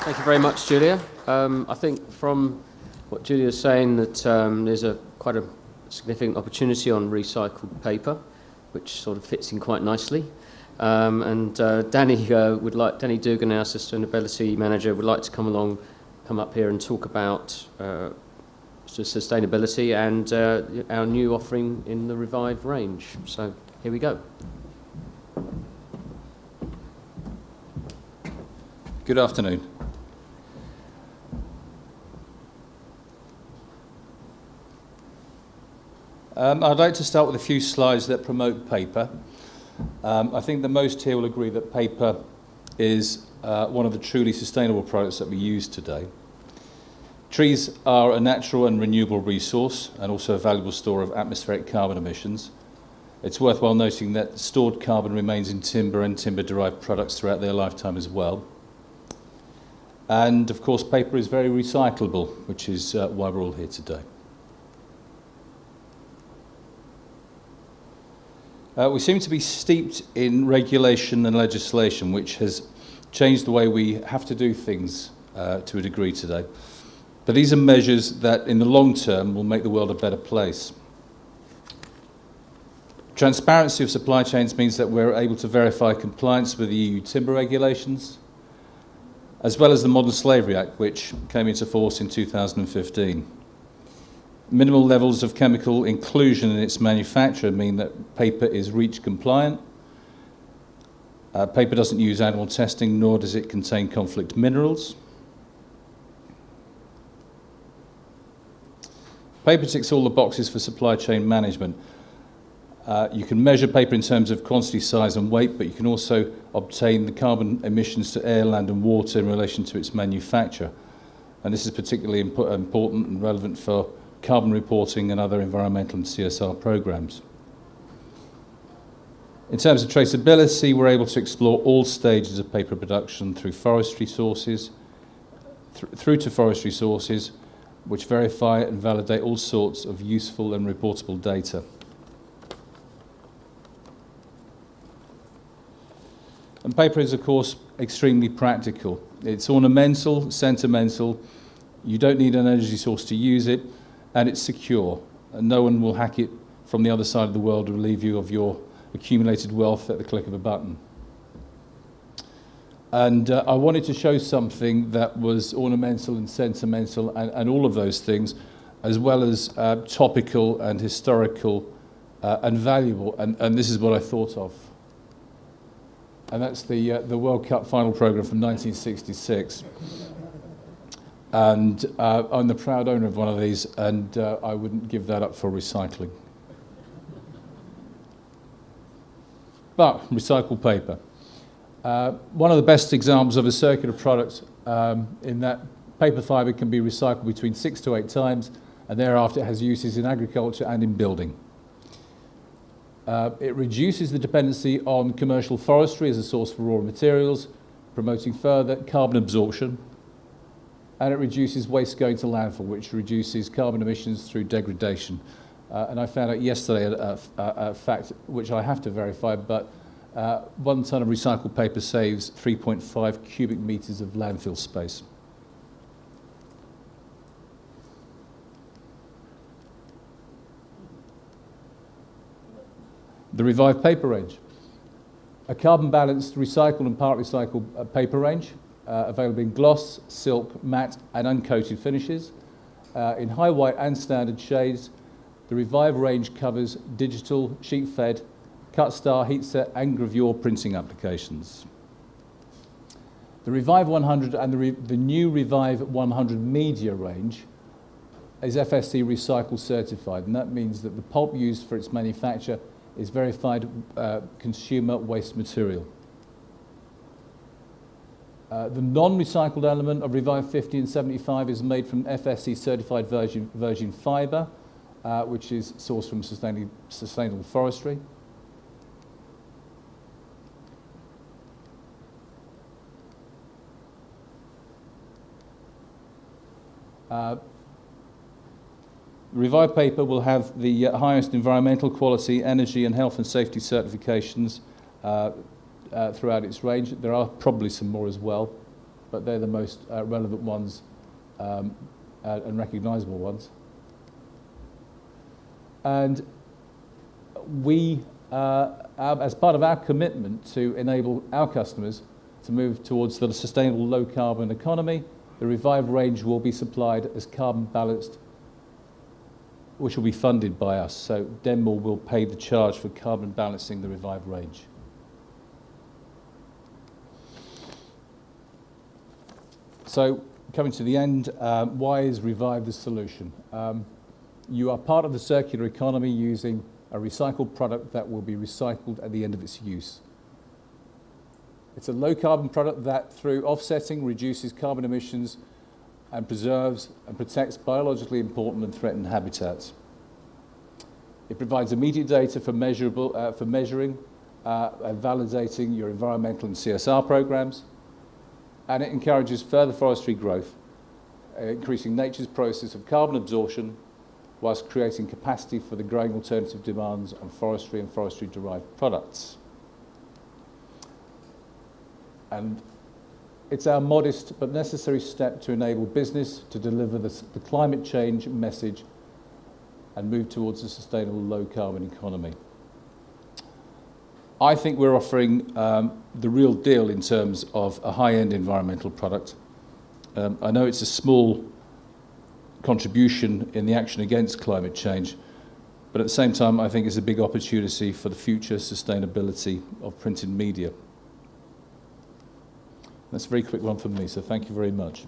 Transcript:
Thank you very much, Julia. I think from what Julia is saying that there's quite a significant opportunity on recycled paper, which sort of fits in quite nicely. Danny Danny Doogan, our Sustainability Manager, would like to come up here and talk about sustainability and our new offering in the Revive range. So here we go. Good afternoon. I'd like to start with a few slides that promote paper. I think that most here will agree that paper is one of the truly sustainable products that we use today. Trees are a natural and renewable resource and also a valuable store of atmospheric carbon emissions. It's worthwhile noting that stored carbon remains in timber and timber-derived products throughout their lifetime as well. And of course, paper is very recyclable, which is why we're all here today. We seem to be steeped in regulation and legislation, which has changed the way we have to do things to a degree today. But these are measures that, in the long term, will make the world a better place. Transparency of supply chains means that we're able to verify compliance with the EU timber regulations, as well as the Modern Slavery Act, which came into force in 2015. Minimal levels of chemical inclusion in its manufacture mean that paper is REACH compliant. Paper doesn't use animal testing, nor does it contain conflict minerals. Paper ticks all the boxes for supply chain management. You can measure paper in terms of quantity, size and weight, but you can also obtain the carbon emissions to air, land and water in relation to its manufacture. And this is particularly important and relevant for carbon reporting and other environmental and CSR programs. In terms of traceability, we're able to explore all stages of paper production through forestry sources, through to forestry sources, which verify and validate all sorts of useful and reportable data. And paper is, of course, extremely practical. It's ornamental, sentimental, you don't need an energy source to use it, and it's secure. And no one will hack it from the other side of the world or relieve you of your accumulated wealth at the click of a button. And I wanted to show something that was ornamental and sentimental and all of those things, as well as topical and historical and valuable. And this is what I thought of. And that's the World Cup final programme from 1966. And I'm the proud owner of one of these, and I wouldn't give that up for recycling. But recycled paper. One of the best examples of a circular product in that paper fibre can be recycled between 6 to 8 times, and thereafter it has uses in agriculture and in building. It reduces the dependency on commercial forestry as a source for raw materials, promoting further carbon absorption, and it reduces waste going to landfill, which reduces carbon emissions through degradation. And I found out yesterday a fact which I have to verify, but 1 tonne of recycled paper saves 3.5 cubic metres of landfill space. The Revive paper range. A carbon-balanced recycled and part recycled paper range, available in gloss, silk, matte and uncoated finishes. In high white and standard shades, the Revive range covers digital, sheet-fed, cut star, heat set and gravure printing applications. The Revive 100 and the new Revive 100 media range is FSC recycle certified, and that means that the pulp used for its manufacture is verified consumer waste material. The non-recycled element of Revive 50 and 75 is made from FSC certified virgin fibre, which is sourced from sustainable forestry. Revive paper will have the highest environmental quality, energy and health and safety certifications throughout its range. There are probably some more as well, but they're the most relevant ones and recognisable ones. And we, as part of our commitment to enable our customers to move towards the sustainable low-carbon economy, the Revive range will be supplied as carbon balanced, which will be funded by us. So Denmaur will pay the charge for carbon balancing the Revive range. So coming to the end, why is Revive the solution? You are part of the circular economy using a recycled product that will be recycled at the end of its use. It's a low-carbon product that, through offsetting, reduces carbon emissions and preserves and protects biologically important and threatened habitats. It provides immediate data for measuring and validating your environmental and CSR programs, and it encourages further forestry growth, increasing nature's process of carbon absorption whilst creating capacity for the growing alternative demands on forestry and forestry-derived products. And it's our modest but necessary step to enable business to deliver the climate change message and move towards a sustainable low-carbon economy. I think we're offering the real deal in terms of a high-end environmental product. I know it's a small contribution in the action against climate change, but at the same time I think it's a big opportunity for the future sustainability of printed media. That's a very quick one from me, so thank you very much.